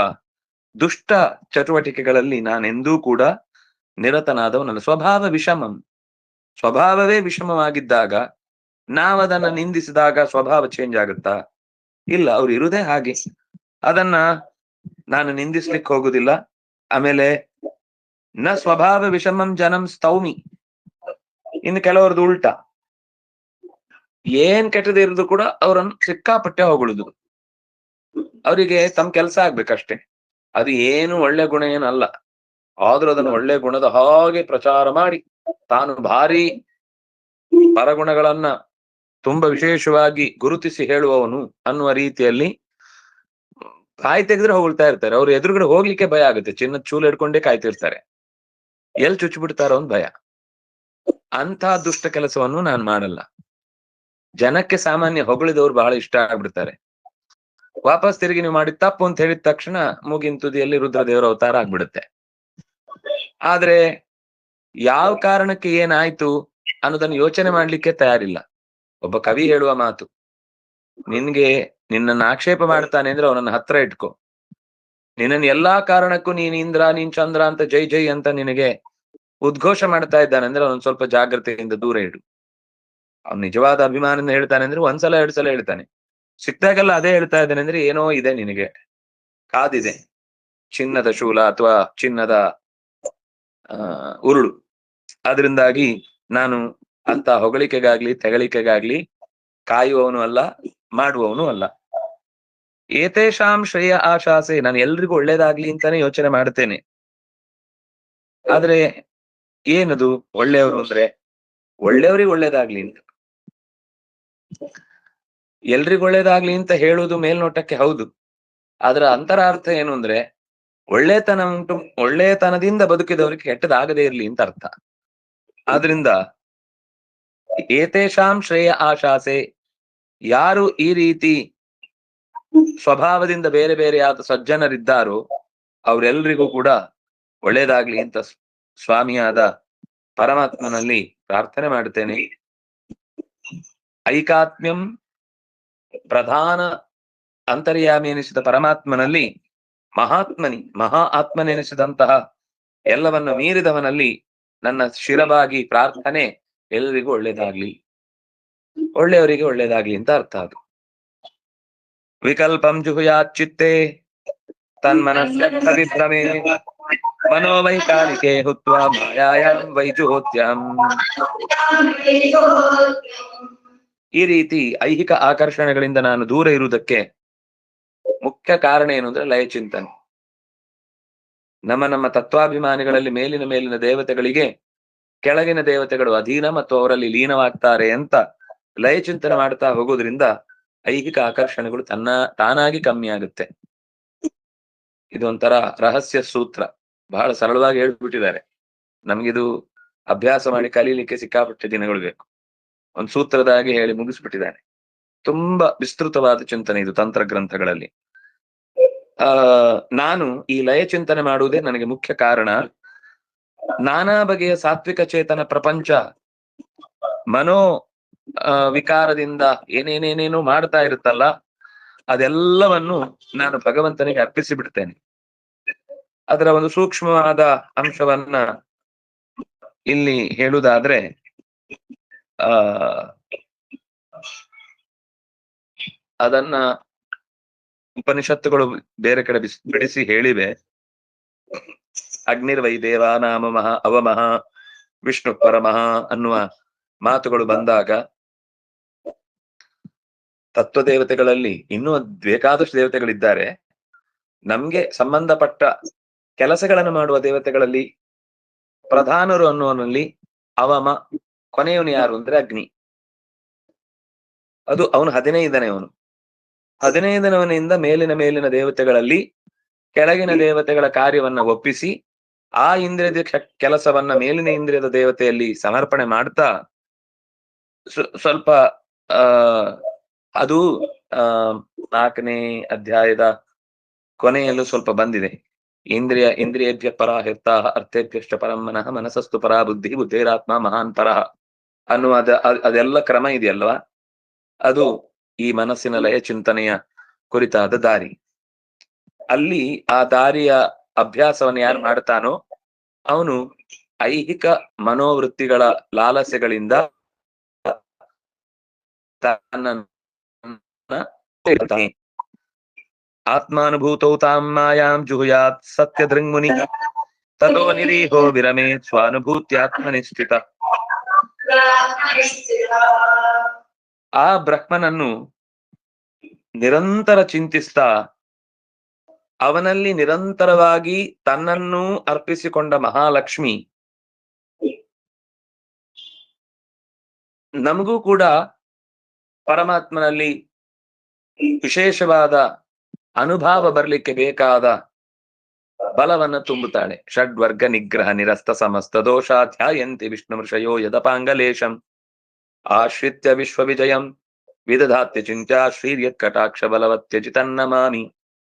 ದುಷ್ಟ ಚಟುವಟಿಕೆಗಳಲ್ಲಿ ನಾನೆಂದೂ ಕೂಡ ನಿರತನಾದವ ನನ್ನ ಸ್ವಭಾವ ವಿಷಮಂ. ಸ್ವಭಾವವೇ ವಿಷಮವಾಗಿದ್ದಾಗ ನಾವದನ್ನ ನಿಂದಿಸಿದಾಗ ಸ್ವಭಾವ ಚೇಂಜ್ ಆಗುತ್ತಾ? ಇಲ್ಲ, ಅವ್ರು ಇರುದೇ ಹಾಗೆ. ಅದನ್ನ ನಾನು ನಿಂದಿಸ್ಲಿಕ್ಕೆ ಹೋಗುದಿಲ್ಲ. ಆಮೇಲೆ ನ ಸ್ವಭಾವ ವಿಷಮಂ ಜನಂ ಸ್ತೌಮಿ. ಇನ್ನು ಕೆಲವರದು ಉಲ್ಟಾ, ಏನ್ ಕೆಟ್ಟದ ಇರೋದು ಕೂಡ ಅವರನ್ನು ಸಿಕ್ಕಾಪಟ್ಟೆ ಹೊಗಳುದು. ಅವರಿಗೆ ತಮ್ಮ ಕೆಲಸ ಆಗ್ಬೇಕಷ್ಟೇ. ಅದು ಏನು ಒಳ್ಳೆ ಗುಣ ಏನಲ್ಲ, ಆದ್ರೂ ಅದನ್ನು ಒಳ್ಳೆ ಗುಣದ ಹಾಗೆ ಪ್ರಚಾರ ಮಾಡಿ ತಾನು ಭಾರಿ ಪರಗುಣಗಳನ್ನ ತುಂಬಾ ವಿಶೇಷವಾಗಿ ಗುರುತಿಸಿ ಹೇಳುವವನು ಅನ್ನುವ ರೀತಿಯಲ್ಲಿ ಕಾಯಿ ತೆಗೆದ್ರೆ ಹೊಗಳ್ತಾ ಇರ್ತಾರೆ. ಅವ್ರು ಎದುರುಗಡೆ ಹೋಗ್ಲಿಕ್ಕೆ ಭಯ ಆಗುತ್ತೆ. ಚಿನ್ನದ ಚೂಲು ಹಿಡ್ಕೊಂಡೇ ಕಾಯ್ತಿರ್ತಾರೆ, ಎಲ್ಲಿ ಚುಚ್ಚಿ ಬಿಡ್ತಾರೋ ಅಂತ ಭಯ. ಅಂತ ದುಷ್ಟ ಕೆಲಸವನ್ನು ನಾನು ಮಾಡಲ್ಲ. ಜನಕ್ಕೆ ಸಾಮಾನ್ಯ ಹೊಗಳಿದವ್ರು ಬಹಳ ಇಷ್ಟ ಆಗ್ಬಿಡ್ತಾರೆ. ವಾಪಸ್ ತಿರುಗಿ ನೀವು ಮಾಡಿದ ತಪ್ಪು ಅಂತ ಹೇಳಿದ ತಕ್ಷಣ ಮೂಗಿನ ತುದಿಯಲ್ಲಿ ರುದ್ರದೇವರ ಅವತಾರ ಆಗ್ಬಿಡುತ್ತೆ. ಆದ್ರೆ ಯಾವ ಕಾರಣಕ್ಕೆ ಏನಾಯ್ತು ಅನ್ನೋದನ್ನು ಯೋಚನೆ ಮಾಡ್ಲಿಕ್ಕೆ ತಯಾರಿಲ್ಲ. ಒಬ್ಬ ಕವಿ ಹೇಳುವ ಮಾತು, ನಿನ್ಗೆ ನಿನ್ನನ್ನು ಆಕ್ಷೇಪ ಮಾಡ್ತಾನೆ ಅಂದ್ರೆ ಅವನನ್ನ ಹತ್ರ ಇಟ್ಕೋ. ನಿನ್ನನ್ನು ಎಲ್ಲಾ ಕಾರಣಕ್ಕೂ ನೀನ್ ಇಂದ್ರ ನೀನ್ ಚಂದ್ರ ಅಂತ ಜೈ ಜೈ ಅಂತ ನಿನಗೆ ಉದ್ಘೋಷ ಮಾಡ್ತಾ ಇದ್ದಾನೆ ಅಂದ್ರೆ ಅವನ್ ಸ್ವಲ್ಪ ಜಾಗ್ರತೆಯಿಂದ ದೂರ ಇಡು. ಅವ್ನು ನಿಜವಾದ ಅಭಿಮಾನದಿಂದ ಹೇಳ್ತಾನೆ ಅಂದ್ರೆ ಒಂದ್ಸಲ ಎರಡ್ ಸಲ ಹೇಳ್ತಾನೆ, ಸಿಕ್ತಾಗೆಲ್ಲ ಅದೇ ಹೇಳ್ತಾ ಇದ್ದಾನೆ ಅಂದ್ರೆ ಏನೋ ಇದೆ ನಿನಗೆ, ಕಾದಿದೆ ಚಿನ್ನದ ಶೂಲ ಅಥವಾ ಚಿನ್ನದ ಉರುಳು. ಆದ್ರಿಂದಾಗಿ ನಾನು ಅಂತ ಹೊಗಳಿಕೆಗಾಗ್ಲಿ ತೆಗಳಿಕೆಗಾಗ್ಲಿ ಕಾಯುವವನು ಅಲ್ಲ, ಮಾಡುವವನು ಅಲ್ಲ. ಏತೇಷಾಂ ಶ್ರೇಯ ಆಶಾಸೆ, ನಾನು ಎಲ್ರಿಗೂ ಒಳ್ಳೇದಾಗ್ಲಿ ಅಂತಾನೆ ಯೋಚನೆ ಮಾಡ್ತೇನೆ. ಆದ್ರೆ ಏನದು ಒಳ್ಳೆಯವರು ಅಂದ್ರೆ ಒಳ್ಳೆಯವ್ರಿಗೆ ಒಳ್ಳೇದಾಗ್ಲಿ ಅಂತ. ಎಲ್ರಿಗೂ ಒಳ್ಳೇದಾಗ್ಲಿ ಅಂತ ಹೇಳುವುದು ಮೇಲ್ನೋಟಕ್ಕೆ ಹೌದು, ಅದರ ಅಂತರಾರ್ಥ ಏನು ಅಂದ್ರೆ ಒಳ್ಳೆತನ ಉಂಟು, ಒಳ್ಳೆತನದಿಂದ ಬದುಕಿದವರಿಗೆ ಕೆಟ್ಟದಾಗದೇ ಇರ್ಲಿ ಅಂತ ಅರ್ಥ. ಆದ್ರಿಂದ ಏತೇಷಾಂ ಶ್ರೇಯ ಆಶಾಸೆ, ಯಾರು ಈ ರೀತಿ ಸ್ವಭಾವದಿಂದ ಬೇರೆ ಬೇರೆ ಯಾವ್ದು ಸಜ್ಜನರಿದ್ದಾರೋ ಅವರೆಲ್ರಿಗೂ ಕೂಡ ಒಳ್ಳೇದಾಗ್ಲಿ ಅಂತ ಸ್ವಾಮಿಯಾದ ಪರಮಾತ್ಮನಲ್ಲಿ ಪ್ರಾರ್ಥನೆ ಮಾಡುತ್ತೇನೆ. ಐಕಾತ್ಮ್ಯಂ ಪ್ರಧಾನ ಅಂತರ್ಯಾಮಿ ಎನಿಸಿದ ಪರಮಾತ್ಮನಲ್ಲಿ, ಮಹಾತ್ಮನಿ ಮಹಾ ಆತ್ಮನೆನಿಸಿದಂತಹ ಎಲ್ಲವನ್ನ ಮೀರಿದವನಲ್ಲಿ ನನ್ನ ಶಿರವಾಗಿ ಪ್ರಾರ್ಥನೆ ಎಲ್ಲರಿಗೂ ಒಳ್ಳೇದಾಗ್ಲಿ, ಒಳ್ಳೆಯವರಿಗೆ ಒಳ್ಳೇದಾಗ್ಲಿ ಅಂತ ಅರ್ಥ. ಅದು ವಿಕಲ್ಪಂ ಜುಹುಯಾಚಿತ್ತೆ ತನ್ಮನಸ್ಸವಿಭ್ರಮೇ ಮನೋವೈಕಾಲಿಕೆ ಹುತ್ವಾ ಮಾಯಾಯಾಂ ವೈಜುಹೋತ್ಯಂ. ಈ ರೀತಿ ಐಹಿಕ ಆಕರ್ಷಣೆಗಳಿಂದ ನಾನು ದೂರ ಇರುವುದಕ್ಕೆ ಮುಖ್ಯ ಕಾರಣ ಏನು ಅಂದ್ರೆ ಲಯ ಚಿಂತನೆ. ನಮ್ಮ ತತ್ವಾಭಿಮಾನಿಗಳಲ್ಲಿ ಮೇಲಿನ ದೇವತೆಗಳಿಗೆ ಕೆಳಗಿನ ದೇವತೆಗಳು ಅಧೀನ ಮತ್ತು ಅವರಲ್ಲಿ ಲೀನವಾಗ್ತಾರೆ ಅಂತ ಲಯ ಚಿಂತನೆ ಮಾಡ್ತಾ ಹೋಗೋದ್ರಿಂದ ಐಹಿಕ ಆಕರ್ಷಣೆಗಳು ತಾನಾಗಿ ಕಮ್ಮಿ ಆಗುತ್ತೆ. ಇದೊಂಥರ ರಹಸ್ಯ ಸೂತ್ರ, ಬಹಳ ಸರಳವಾಗಿ ಹೇಳ್ಬಿಟ್ಟಿದ್ದಾರೆ. ನಮ್ಗಿದು ಅಭ್ಯಾಸ ಮಾಡಿ ಕಲೀಲಿಕ್ಕೆ ಸಿಕ್ಕಾಪಟ್ಟೆ ದಿನಗಳು ಬೇಕು. ಒಂದು ಸೂತ್ರದಾಗಿ ಹೇಳಿ ಮುಗಿಸ್ಬಿಟ್ಟಿದ್ದಾನೆ. ತುಂಬಾ ವಿಸ್ತೃತವಾದ ಚಿಂತನೆ ಇದು ತಂತ್ರ ಗ್ರಂಥಗಳಲ್ಲಿ. ನಾನು ಈ ಲಯ ಚಿಂತನೆ ಮಾಡುವುದೇ ನನಗೆ ಮುಖ್ಯ ಕಾರಣ. ನಾನಾ ಬಗೆಯ ಸಾತ್ವಿಕ ಚೇತನ ಪ್ರಪಂಚ ಮನೋ ವಿಕಾರದಿಂದ ಏನೇನೇನೇನು ಮಾಡ್ತಾ ಇರುತ್ತಲ್ಲ, ಅದೆಲ್ಲವನ್ನು ನಾನು ಭಗವಂತನಿಗೆ ಅರ್ಪಿಸಿ ಬಿಡ್ತೇನೆ. ಅದರ ಒಂದು ಸೂಕ್ಷ್ಮವಾದ ಅಂಶವನ್ನ ಇಲ್ಲಿ ಹೇಳುವುದಾದ್ರೆ, ಅದನ್ನ ಉಪನಿಷತ್ತುಗಳು ಬೇರೆ ಕಡೆ ಬಿಡಿಸಿ ಹೇಳಿವೆ. ಅಗ್ನಿರ್ವೈ ದೇವಾನಾಮ ಮಹಾ ಅವಮಹ ವಿಷ್ಣು ಪರಮಃ ಅನ್ನುವ ಮಾತುಗಳು ಬಂದಾಗ ತತ್ವದೇವತೆಗಳಲ್ಲಿ ಇನ್ನೂ ಬೇಕಾದಷ್ಟು ದೇವತೆಗಳಿದ್ದಾರೆ. ನಮ್ಗೆ ಸಂಬಂಧಪಟ್ಟ ಕೆಲಸಗಳನ್ನು ಮಾಡುವ ದೇವತೆಗಳಲ್ಲಿ ಪ್ರಧಾನರು ಅನ್ನುವನಲ್ಲಿ ಅವಮ, ಕೊನೆಯವನು ಯಾರು ಅಂದ್ರೆ ಅಗ್ನಿ. ಅದು ಅವನು 15ನೇ ಅವನು. 15ನವನಿಂದ ಮೇಲಿನ ದೇವತೆಗಳಲ್ಲಿ ಕೆಳಗಿನ ದೇವತೆಗಳ ಕಾರ್ಯವನ್ನ ಒಪ್ಪಿಸಿ ಆ ಇಂದ್ರಿಯದ ಕೆಲಸವನ್ನ ಮೇಲಿನ ಇಂದ್ರಿಯದ ದೇವತೆಯಲ್ಲಿ ಸಮರ್ಪಣೆ ಮಾಡ್ತಾ ಸ್ವಲ್ಪ ಆ ಅದು ಆ 4ನೇ ಅಧ್ಯಾಯದ ಕೊನೆಯಲ್ಲೂ ಸ್ವಲ್ಪ ಬಂದಿದೆ. ಇಂದ್ರಿಯೇಭ್ಯ ಪರಾ ಹಿರ್ತಾ ಅರ್ಥೇಭ್ಯಶ್ಚ ಪರಂ ಮನಃ ಮನಸಸ್ತು ಪರಾ ಬುದ್ಧಿ ಬುದ್ಧಿರಾತ್ಮ ಮಹಾನ್ ಪರಃ ಅನ್ನುವ ಅದೆಲ್ಲ ಕ್ರಮ ಇದೆಯಲ್ವಾ, ಅದು ಈ ಮನಸ್ಸಿನ ಲಯ ಚಿಂತನೆಯ ಕುರಿತಾದ ದಾರಿ. ಅಲ್ಲಿ ಆ ದಾರಿಯ ಅಭ್ಯಾಸವನ್ನು ಯಾರು ಮಾಡ್ತಾನೋ ಅವನು ಐಹಿಕ ಮನೋವೃತ್ತಿಗಳ ಲಾಲಸೆಗಳಿಂದ ಆತ್ಮಾನುಭೂತೌ ತಾಂ ಮಾಯಾಂ ಜುಹುಯಾತ್ ಸತ್ಯ ದೃಂಗ್ಮುನಿ ತಥೋ ನಿರೀಹೋ ವಿರಮೇ ಸ್ವಾನುಭೂತ್ಯಾತ್ಮನಿಷ್ಠಿತ. ಆ ಬ್ರಹ್ಮನನ್ನು ನಿರಂತರ ಚಿಂತಿಸ್ತಾ ಅವನಲ್ಲಿ ನಿರಂತರವಾಗಿ ತನ್ನನ್ನು ಅರ್ಪಿಸಿಕೊಂಡ ಮಹಾಲಕ್ಷ್ಮಿ ನಮಗೂ ಕೂಡ ಪರಮಾತ್ಮನಲ್ಲಿ ವಿಶೇಷವಾದ ಅನುಭವ ಬರ್ಲಿಕ್ಕೆ ಬೇಕಾದ ಬಲವನ್ನು ತುಂಬುತ್ತಾಳೆ. ಷಡ್ವರ್ಗ ನಿಗ್ರಹ ನಿರಸ್ತ ಸಮಸ್ತ ದೋಷಾಧ್ಯಾಯಂತಿ ವಿಷ್ಣು ಋಷಯೋ ಯದಪಾಂಗಲೇಶಂ ಆಶ್ರಿತ್ಯ ವಿಶ್ವವಿಜಯಂ ವಿದಧಾತ್ಯ ಚಿಂತ್ಯಾ ಶ್ರೀರ್ಯತ್ ಕಟಾಕ್ಷ ಬಲವತ್ಯಜಿತನ್ನಮಾಮಿ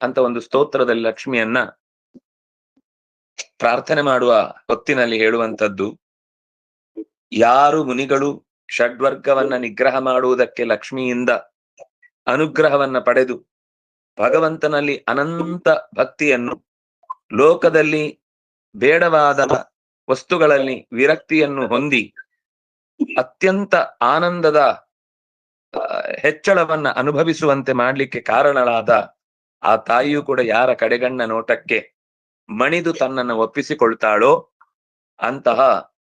ಅಂತ ಒಂದು ಸ್ತೋತ್ರದಲ್ಲಿ ಲಕ್ಷ್ಮಿಯನ್ನ ಪ್ರಾರ್ಥನೆ ಮಾಡುವ ಹೊತ್ತಿನಲ್ಲಿ ಹೇಳುವಂಥದ್ದು, ಯಾರು ಮುನಿಗಳು ಷಡ್ವರ್ಗವನ್ನ ನಿಗ್ರಹ ಮಾಡುವುದಕ್ಕೆ ಲಕ್ಷ್ಮಿಯಿಂದ ಅನುಗ್ರಹವನ್ನ ಪಡೆದು ಭಗವಂತನಲ್ಲಿ ಅನಂತ ಭಕ್ತಿಯನ್ನು, ಲೋಕದಲ್ಲಿ ಬೇಡವಾದ ವಸ್ತುಗಳಲ್ಲಿ ವಿರಕ್ತಿಯನ್ನು ಹೊಂದಿ ಅತ್ಯಂತ ಆನಂದದ ಹೆಚ್ಚಳವನ್ನ ಅನುಭವಿಸುವಂತೆ ಮಾಡ್ಲಿಕ್ಕೆ ಕಾರಣಳಾದ ಆ ತಾಯಿಯೂ ಕೂಡ ಯಾರ ಕಡೆಗಣ್ಣ ನೋಟಕ್ಕೆ ಮಣಿದು ತನ್ನನ್ನು ಒಪ್ಪಿಸಿಕೊಳ್ತಾಳೋ ಅಂತಹ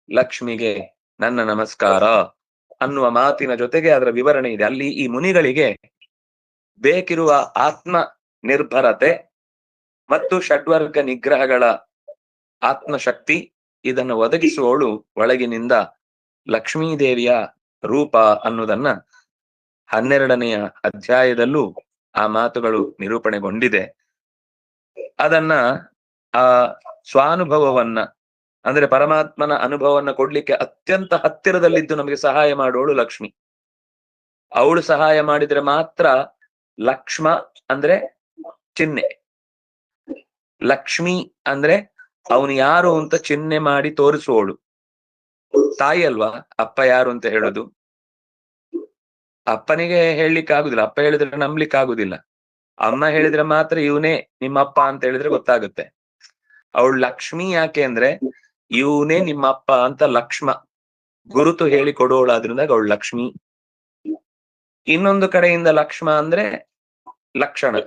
ಲಕ್ಷ್ಮಿಗೆ ನನ್ನ ನಮಸ್ಕಾರ ಅನ್ನುವ ಮಾತಿನ ಜೊತೆಗೆ ಅದರ ವಿವರಣೆ ಇದೆ. ಅಲ್ಲಿ ಈ ಮುನಿಗಳಿಗೆ ಬೇಕಿರುವ ಆತ್ಮ ನಿರ್ಭರತೆ ಮತ್ತು ಷಡ್ವರ್ಗ ನಿಗ್ರಹಗಳ ಆತ್ಮಶಕ್ತಿ ಇದನ್ನು ಒದಗಿಸುವವಳು ಒಳಗಿನಿಂದ ಲಕ್ಷ್ಮೀದೇವಿಯ ರೂಪ ಅನ್ನುವುದನ್ನ 12ನೆಯ ಅಧ್ಯಾಯದಲ್ಲೂ ಆ ಮಾತುಗಳು ನಿರೂಪಣೆಗೊಂಡಿದೆ. ಅದನ್ನ ಆ ಸ್ವಾನುಭವವನ್ನ ಅಂದ್ರೆ ಪರಮಾತ್ಮನ ಅನುಭವವನ್ನ ಕೊಡ್ಲಿಕ್ಕೆ ಅತ್ಯಂತ ಹತ್ತಿರದಲ್ಲಿದ್ದು ನಮಗೆ ಸಹಾಯ ಮಾಡೋಳು ಲಕ್ಷ್ಮಿ. ಅವಳು ಸಹಾಯ ಮಾಡಿದ್ರೆ ಮಾತ್ರ ಲಕ್ಷ್ಮ ಅಂದ್ರೆ ಚಿಹ್ನೆ, ಲಕ್ಷ್ಮಿ ಅಂದ್ರೆ ಅವನು ಯಾರು ಅಂತ ಚಿಹ್ನೆ ಮಾಡಿ ತೋರಿಸುವವಳು. ತಾಯಿ ಅಲ್ವಾ ಅಪ್ಪ ಯಾರು ಅಂತ ಹೇಳುದು. ಅಪ್ಪನಿಗೆ ಹೇಳಲಿಕ್ಕೆ ಆಗುದಿಲ್ಲ, ಅಪ್ಪ ಹೇಳಿದ್ರೆ ನಂಬ್ಲಿಕ್ಕೆ ಆಗುದಿಲ್ಲ. ಅಮ್ಮ ಹೇಳಿದ್ರೆ ಮಾತ್ರ ಇವನೇ ನಿಮ್ಮಪ್ಪ ಅಂತ ಹೇಳಿದ್ರೆ ಗೊತ್ತಾಗುತ್ತೆ. ಅವಳು ಲಕ್ಷ್ಮಿ ಯಾಕೆ ಅಂದ್ರೆ ಇವನೇ ನಿಮ್ಮಪ್ಪ ಅಂತ ಲಕ್ಷ್ಮ ಗುರುತು ಹೇಳಿ ಕೊಡೋಳಾದ್ರಿಂದ ಅವಳು ಲಕ್ಷ್ಮಿ. ಇನ್ನೊಂದು ಕಡೆಯಿಂದ ಲಕ್ಷ್ಮ ಅಂದ್ರೆ ಲಕ್ಷಣ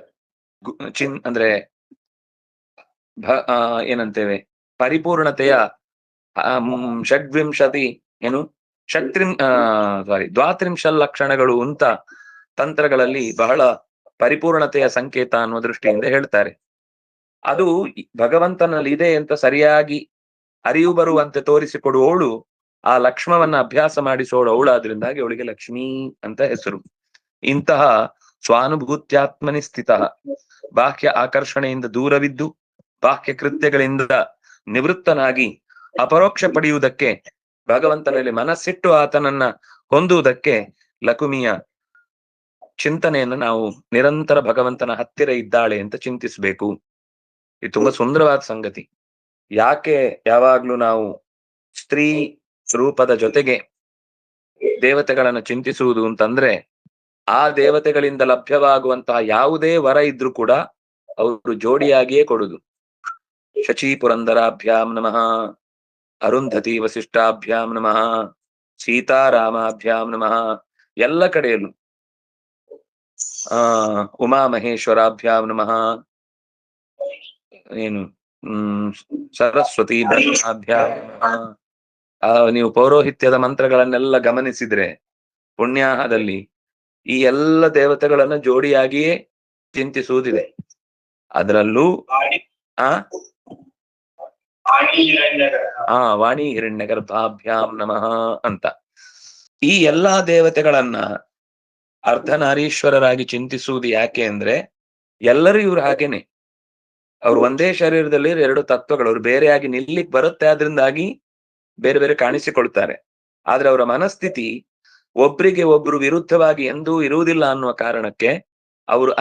ಅಂದ್ರೆ ಏನಂತೇವೆ ಪರಿಪೂರ್ಣತೆಯ ಷಡ್ವಿಂಶತಿ ಏನು ದ್ವಾತ್ರಿಂಶಲ್ ಲಕ್ಷಣಗಳು ಅಂತ ತಂತ್ರಗಳಲ್ಲಿ ಬಹಳ ಪರಿಪೂರ್ಣತೆಯ ಸಂಕೇತ ಅನ್ನುವ ದೃಷ್ಟಿಯಿಂದ ಹೇಳ್ತಾರೆ. ಅದು ಭಗವಂತನಲ್ಲಿ ಇದೆ ಅಂತ ಸರಿಯಾಗಿ ಅರಿವು ಬರುವಂತೆ ತೋರಿಸಿಕೊಡುವವಳು ಆ ಲಕ್ಷ್ಮವನ್ನ ಅಭ್ಯಾಸ ಮಾಡಿಸೋಳು ಅವಳಾದ್ರಿಂದಾಗಿ ಅವಳಿಗೆ ಲಕ್ಷ್ಮೀ ಅಂತ ಹೆಸರು. ಇಂತಹ ಸ್ವಾನುಭೂತ್ಯಾತ್ಮನಿ ಸ್ಥಿತ, ಬಾಹ್ಯ ಆಕರ್ಷಣೆಯಿಂದ ದೂರವಿದ್ದು ಬಾಹ್ಯ ಕೃತ್ಯಗಳಿಂದ ನಿವೃತ್ತನಾಗಿ ಅಪರೋಕ್ಷ ಪಡೆಯುವುದಕ್ಕೆ, ಭಗವಂತನಲ್ಲಿ ಮನಸ್ಸಿಟ್ಟು ಆತನನ್ನ ಹೊಂದುವುದಕ್ಕೆ ಲಕುಮಿಯ ಚಿಂತನೆಯನ್ನು ನಾವು ನಿರಂತರ ಭಗವಂತನ ಹತ್ತಿರ ಇದ್ದಾಳೆ ಅಂತ ಚಿಂತಿಸಬೇಕು. ಇದು ತುಂಬಾ ಸುಂದರವಾದ ಸಂಗತಿ. ಯಾಕೆ ಯಾವಾಗ್ಲೂ ನಾವು ಸ್ತ್ರೀ ರೂಪದ ಜೊತೆಗೆ ದೇವತೆಗಳನ್ನು ಚಿಂತಿಸುವುದು ಅಂತಂದ್ರೆ, ಆ ದೇವತೆಗಳಿಂದ ಲಭ್ಯವಾಗುವಂತಹ ಯಾವುದೇ ವರ ಇದ್ರೂ ಕೂಡ ಅವರು ಜೋಡಿಯಾಗಿಯೇ ಕೊಡುದು. ಶಚಿ ಪುರಂದರಾಭ್ಯಾಂ ನಮಃ, ಅರುಂಧತಿ ವಸಿಷ್ಠಾಭ್ಯಾಂ ನಮಃ, ಸೀತಾರಾಮಾಭ್ಯಾಂ ನಮಃ. ಎಲ್ಲ ಕಡೆಯಲ್ಲೂ ಉಮಾ ಮಹೇಶ್ವರಾಭ್ಯಾಂ ನಮಃ, ಏನು ಸರಸ್ವತಿ ಬ್ರಹ್ಮಾಭ್ಯಾಂ ನಮಃ. ನೀವು ಪೌರೋಹಿತ್ಯದ ಮಂತ್ರಗಳನ್ನೆಲ್ಲ ಗಮನಿಸಿದ್ರೆ ಪುಣ್ಯಾಹದಲ್ಲಿ ಈ ಎಲ್ಲ ದೇವತೆಗಳನ್ನ ಜೋಡಿಯಾಗಿಯೇ ಚಿಂತಿಸುವುದಿದೆ. ಅದರಲ್ಲೂ ವಾಣಿ ಹಿರಣ್ಯಗರ್ಭಾಭ್ಯಾಂ ನಮಃ ಅಂತ ಈ ಎಲ್ಲಾ ದೇವತೆಗಳನ್ನ ಅರ್ಧನಾರೀಶ್ವರರಾಗಿ ಚಿಂತಿಸುವುದು ಯಾಕೆ ಅಂದ್ರೆ ಎಲ್ಲರೂ ಇವ್ರು ಹಾಗೇನೆ. ಅವ್ರು ಒಂದೇ ಶರೀರದಲ್ಲಿ ಎರಡು ತತ್ವಗಳು, ಅವ್ರು ಬೇರೆಯಾಗಿ ನಿಲ್ಲಿಕ್ ಬರುತ್ತೆ, ಆದ್ರಿಂದಾಗಿ ಬೇರೆ ಬೇರೆ ಕಾಣಿಸಿಕೊಳ್ತಾರೆ. ಆದ್ರೆ ಅವರ ಮನಸ್ಥಿತಿ ಒಬ್ರಿಗೆ ಒಬ್ರು ವಿರುದ್ಧವಾಗಿ ಎಂದೂ ಇರುವುದಿಲ್ಲ ಅನ್ನುವ ಕಾರಣಕ್ಕೆ ಅವರು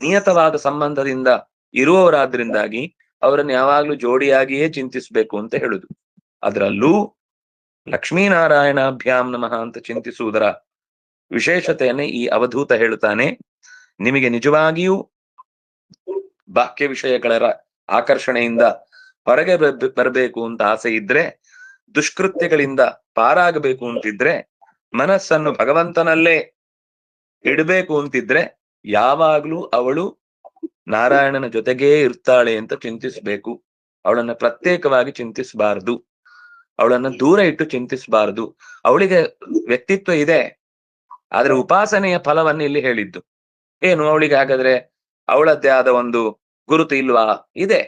ನಿಯತವಾದ ಸಂಬಂಧದಿಂದ ಇರುವವರಾದ್ರಿಂದಾಗಿ ಅವರನ್ನು ಯಾವಾಗ್ಲೂ ಜೋಡಿಯಾಗಿಯೇ ಚಿಂತಿಸ್ಬೇಕು ಅಂತ ಹೇಳುದು. ಅದರಲ್ಲೂ ಲಕ್ಷ್ಮೀನಾರಾಯಣಾಭ್ಯಾಂ ನಮಃ ಅಂತ ಚಿಂತಿಸುವುದರ ವಿಶೇಷತೆಯನ್ನೇ ಈ ಅವಧೂತ ಹೇಳುತ್ತಾನೆ. ನಿಮಗೆ ನಿಜವಾಗಿಯೂ ಬಾಹ್ಯ ವಿಷಯಗಳ ಆಕರ್ಷಣೆಯಿಂದ ಹೊರಗೆ ಬರಬೇಕು ಅಂತ ಆಸೆ ಇದ್ರೆ, ದುಷ್ಕೃತ್ಯಗಳಿಂದ ಪಾರಾಗಬೇಕು ಅಂತಿದ್ರೆ, ಮನಸ್ಸನ್ನು ಭಗವಂತನಲ್ಲೇ ಇಡಬೇಕು ಅಂತಿದ್ರೆ, ಯಾವಾಗ್ಲೂ ಅವಳು ನಾರಾಯಣನ ಜೊತೆಗೇ ಇರ್ತಾಳೆ ಅಂತ ಚಿಂತಿಸ್ಬೇಕು. ಅವಳನ್ನ ಪ್ರತ್ಯೇಕವಾಗಿ ಚಿಂತಿಸಬಾರದು, ಅವಳನ್ನ ದೂರ ಇಟ್ಟು ಚಿಂತಿಸಬಾರದು. ಅವಳಿಗೆ ವ್ಯಕ್ತಿತ್ವ ಇದೆ, ಆದ್ರೆ ಉಪಾಸನೆಯ ಫಲವನ್ನು ಇಲ್ಲಿ ಹೇಳಿದ್ದು ಏನು? ಅವಳಿಗೆ ಹಾಗಾದ್ರೆ ಅವಳದ್ದೇ ಆದ ಒಂದು ಗುರುತು ಇಲ್ವಾ? ಇದೆ.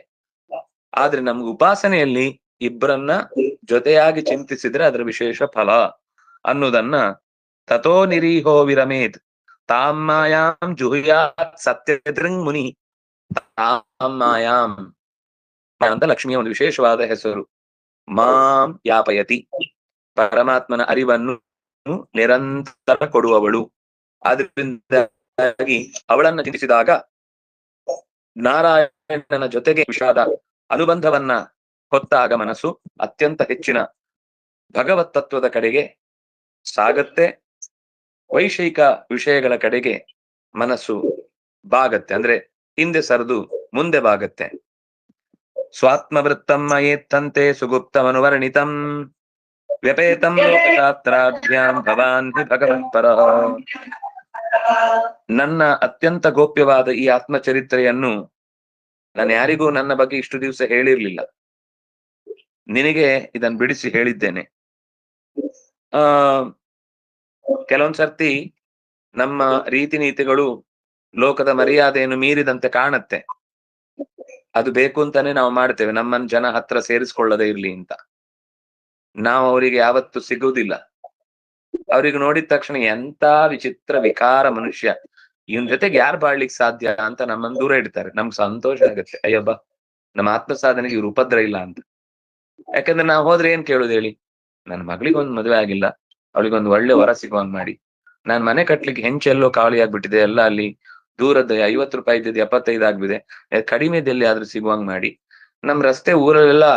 ಆದ್ರೆ ನಮ್ಗೆ ಉಪಾಸನೆಯಲ್ಲಿ ಇಬ್ಬರನ್ನ ಜೊತೆಯಾಗಿ ಚಿಂತಿಸಿದ್ರೆ ಅದರ ವಿಶೇಷ ಫಲ ಅನ್ನೋದನ್ನ ತಥೋ ನಿರೀಹೋ ವಿರಮೇತ್ ತಾಂ ಮಾಯಾಂ ಜುಹುಯಾತ್ ಸತ್ಯದೃಂಗ್ ಮುನಿ. ತಾಂ ಮಾಯಾಂ ಅಂತ ಲಕ್ಷ್ಮಿಯ ಒಂದು ವಿಶೇಷವಾದ ಹೆಸರು. ಮಾಂ ಯಾಪಯತಿ, ಪರಮಾತ್ಮನ ಅರಿವನ್ನು ನಿರಂತರ ಕೊಡುವವಳು. ಆದ್ರಿಂದಾಗಿ ಅವಳನ್ನ ಚಿಂತಿಸಿದಾಗ ನಾರಾಯಣನ ಜೊತೆಗೆ ವಿಷಾದ ಅನುಬಂಧವನ್ನ ಹೊತ್ತಾಗ ಮನಸ್ಸು ಅತ್ಯಂತ ಹೆಚ್ಚಿನ ಭಗವತ್ ತತ್ವದ ಕಡೆಗೆ ಸಾಗತ್ತೆ. ವೈಷಯಿಕ ವಿಷಯಗಳ ಕಡೆಗೆ ಮನಸ್ಸು ಬಾಗತ್ತೆ, ಅಂದ್ರೆ ಹಿಂದೆ ಸರಿದು ಮುಂದೆ ಬಾಗತ್ತೆ. ಸ್ವಾತ್ಮವೃತ್ತಂ ಮಯೇತ್ತಂತೆ ಸುಗುಪ್ತಮನುವರ್ಣಿತಂ ವ್ಯಪೇತಂ ಲೋಕಶಾಸ್ತ್ರಾಭ್ಯಾಂ ಭವಾನ್ ಹಿ ಭಗವತ್ಪರ. ನನ್ನ ಅತ್ಯಂತ ಗೋಪ್ಯವಾದ ಈ ಆತ್ಮಚರಿತ್ರೆಯನ್ನು ನಾನು ಯಾರಿಗೂ ನನ್ನ ಬಗ್ಗೆ ಇಷ್ಟು ದಿವಸ ಹೇಳಿರ್ಲಿಲ್ಲ. ನಿನಗೆ ಇದನ್ನು ಬಿಡಿಸಿ ಹೇಳಿದ್ದೇನೆ. ಕೆಲವೊಂದ್ಸರ್ತಿ ನಮ್ಮ ರೀತಿ ನೀತಿಗಳು ಲೋಕದ ಮರ್ಯಾದೆಯನ್ನು ಮೀರಿದಂತೆ ಕಾಣತ್ತೆ. ಅದು ಬೇಕು ಅಂತಾನೆ ನಾವು ಮಾಡ್ತೇವೆ, ನಮ್ಮನ್ನ ಜನ ಹತ್ರ ಸೇರಿಸ್ಕೊಳ್ಳದೆ ಇರ್ಲಿ ಅಂತ. ನಾವು ಅವರಿಗೆ ಯಾವತ್ತು ಸಿಗುವುದಿಲ್ಲ. ಅವ್ರಿಗೆ ನೋಡಿದ ತಕ್ಷಣ ಎಂತ ವಿಚಿತ್ರ ವಿಕಾರ ಮನುಷ್ಯ, ಇವನ್ ಜೊತೆಗೆ ಯಾರು ಬಾಳ್ಲಿಕ್ಕೆ ಸಾಧ್ಯ ಅಂತ ನಮ್ಮನ್ನ ದೂರ ಇಡ್ತಾರೆ. ನಮ್ಗೆ ಸಂತೋಷ ಆಗತ್ತೆ, ಅಯ್ಯಬ್ಬ ನಮ್ಮ ಆತ್ಮ ಸಾಧನೆಗೆ ಇವ್ರು ಉಪದ್ರ ಇಲ್ಲ ಅಂತ. ಯಾಕಂದ್ರೆ ನಾವು ಹೋದ್ರೆ ಏನ್ ಕೇಳುದು ಹೇಳಿ? ನನ್ನ ಮಗಳಿಗೊಂದು ಮದುವೆ ಆಗಿಲ್ಲ, ಅವಳಿಗೊಂದು ಒಳ್ಳೆ ವರ ಸಿಗುವಂಗ್ ಮಾಡಿ. ನಾನ್ ಮನೆ ಕಟ್ಲಿಕ್ಕೆ ಹೆಂಚೆಲ್ಲೋ ಖಾಲಿ ಆಗ್ಬಿಟ್ಟಿದೆ, ಎಲ್ಲ ಅಲ್ಲಿ ದೂರದ 50 ರೂಪಾಯಿ ಇದ್ದಿದ್ದು 75 ಆಗ್ಬಿದೆ, ಕಡಿಮೆದಲ್ಲಿ ಆದ್ರೂ ಸಿಗುವಂಗ್ ಮಾಡಿ. ನಮ್ ರಸ್ತೆ ಊರಲ್ಲೆಲ್ಲ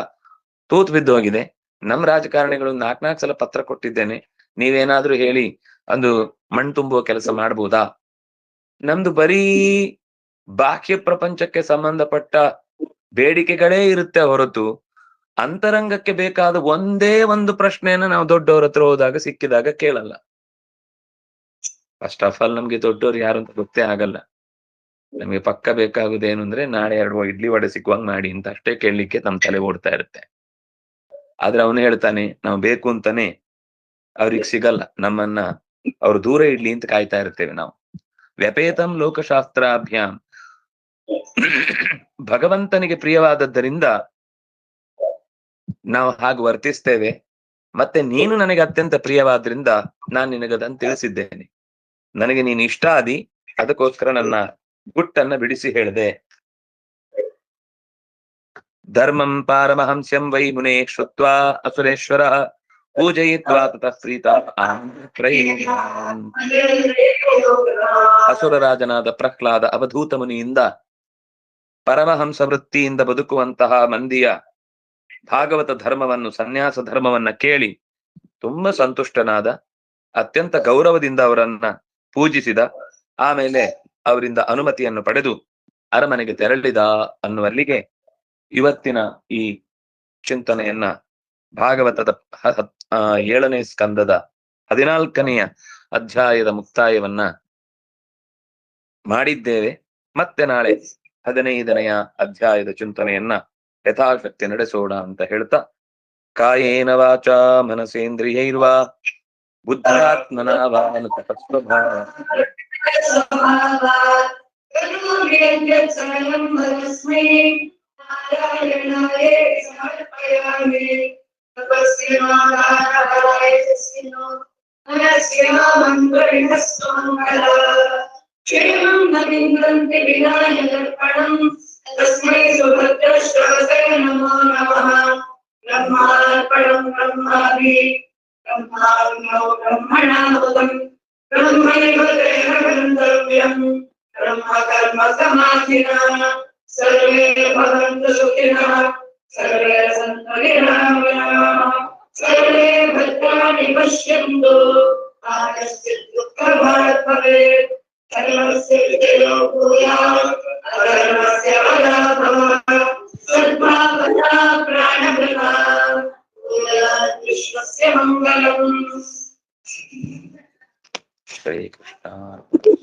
ತೂತ್ ಬಿದ್ದು ಹೋಗಿದೆ. ನಮ್ ರಾಜಕಾರಣಿಗಳು 4 ಸಲ ಪತ್ರ ಕೊಟ್ಟಿದ್ದೇನೆ, ನೀವೇನಾದ್ರೂ ಹೇಳಿ ಒಂದು ಮಣ್ಣು ತುಂಬುವ ಕೆಲಸ ಮಾಡ್ಬೋದಾ? ನಮ್ದು ಬರೀ ಬಾಹ್ಯ ಪ್ರಪಂಚಕ್ಕೆ ಸಂಬಂಧಪಟ್ಟ ಬೇಡಿಕೆಗಳೇ ಇರುತ್ತೆ ಹೊರತು ಅಂತರಂಗಕ್ಕೆ ಬೇಕಾದ ಒಂದೇ ಒಂದು ಪ್ರಶ್ನೆಯನ್ನ ನಾವು ದೊಡ್ಡವ್ರ ಹತ್ರ ಹೋದಾಗ ಸಿಕ್ಕಿದಾಗ ಕೇಳಲ್ಲ. ಫಸ್ಟ್ ಆಫ್ ಆಲ್ ನಮ್ಗೆ ದೊಡ್ಡವ್ರು ಯಾರು ಅಂತ ಗೊತ್ತೇ ಆಗಲ್ಲ. ನಮ್ಗೆ ಪಕ್ಕ ಬೇಕಾಗುದೇನು ಅಂದ್ರೆ ನಾಳೆ 2 ಇಡ್ಲಿ ವಡೆ ಸಿಕ್ಕುವಂಗ್ ಮಾಡಿ ಅಂತ ಅಷ್ಟೇ ಕೇಳಲಿಕ್ಕೆ ನಮ್ ತಲೆ ಓಡ್ತಾ ಇರುತ್ತೆ. ಆದ್ರೆ ಅವನು ಹೇಳ್ತಾನೆ ನಾವು ಬೇಕು ಅಂತಾನೆ ಅವ್ರಿಗೆ ಸಿಗಲ್ಲ, ನಮ್ಮನ್ನ ಅವ್ರು ದೂರ ಇಡ್ಲಿ ಅಂತ ಕಾಯ್ತಾ ಇರ್ತೇವೆ ನಾವು. ವ್ಯಪೇತಂ ಲೋಕಶಾಸ್ತ್ರಾಭ್ಯಾಂ, ಭಗವಂತನಿಗೆ ಪ್ರಿಯವಾದದ್ದರಿಂದ ನಾವು ಹಾಗೆ ವರ್ತಿಸ್ತೇವೆ. ಮತ್ತೆ ನೀನು ನನಗೆ ಅತ್ಯಂತ ಪ್ರಿಯವಾದ್ರಿಂದ ನಾನು ನಿನಗದನ್ನು ತಿಳಿಸಿದ್ದೇನೆ. ನನಗೆ ನೀನು ಇಷ್ಟ ಆದಿ, ಅದಕ್ಕೋಸ್ಕರ ನನ್ನ ಗುಟ್ಟನ್ನ ಬಿಡಿಸಿ ಹೇಳಿದೆ. ಧರ್ಮಂ ಪಾರಮಹಂಸ್ಯಂ ವೈ ಮುನೇ ಶ್ರುತ್ವಾ ಅಸುರೇಶ್ವರ ಪೂಜಯಿತ್ವಾ ತತಃ ಪ್ರೀತಾ. ಅಸುರರಾಜನಾದ ಪ್ರಹ್ಲಾದ ಅವಧೂತ ಮುನಿಯಿಂದ ಪರಮಹಂಸ ವೃತ್ತಿಯಿಂದ ಬದುಕುವಂತಹ ಮಂದಿಯ ಭಾಗವತ ಧರ್ಮವನ್ನು, ಸನ್ಯಾಸ ಧರ್ಮವನ್ನ ಕೇಳಿ ತುಂಬಾ ಸಂತುಷ್ಟನಾದ, ಅತ್ಯಂತ ಗೌರವದಿಂದ ಅವರನ್ನ ಪೂಜಿಸಿದ. ಆಮೇಲೆ ಅವರಿಂದ ಅನುಮತಿಯನ್ನು ಪಡೆದು ಅರಮನೆಗೆ ತೆರಳಿದ ಅನ್ನುವಲ್ಲಿಗೆ ಇವತ್ತಿನ ಈ ಚಿಂತನೆಯನ್ನ ಭಾಗವತದ 7ನೇ ಸ್ಕಂದದ 14ನೆಯ ಅಧ್ಯಾಯದ ಮುಕ್ತಾಯವನ್ನ ಮಾಡಿದ್ದೇವೆ. ಮತ್ತೆ ನಾಳೆ 15ನೆಯ ಅಧ್ಯಾಯದ ಚಿಂತನೆಯನ್ನ ಯಥಾಶಕ್ತಿ ನಡೆಸೋಣ ಅಂತ ಹೇಳ್ತಾ, ಕಾಯೇನ ವಾಚಾ ಮನಸೇಂದ್ರಿಯೈರ್ವಾ ಬುದ್ಧಾತ್ಮನಾ ವಾ क्षेमं न विन्दन्ति विनायकर्पणं तस्मै सुभद्रश्रवसे नमो नमः ब्रह्मार्पणं ब्रह्मादि ब्रह्माग्नौ ब्रह्मणाहुतं ब्रह्मैव तेन गन्तव्यम् ब्रह्म कर्म समाधिनः सर्वे भवन्तु सुखिनः सर्वे सन्तु निरामयाः सर्वे भद्राणि पश्यन्तु मा कश्चित् दुःखभाग् भवेत् धर्मस्य विजयो भूयात् अधर्मस्य वधो भवेत् सद्भावना प्राणभृता भूयात् विश्वस्य मङ्गलम्। श्री कृष्ण।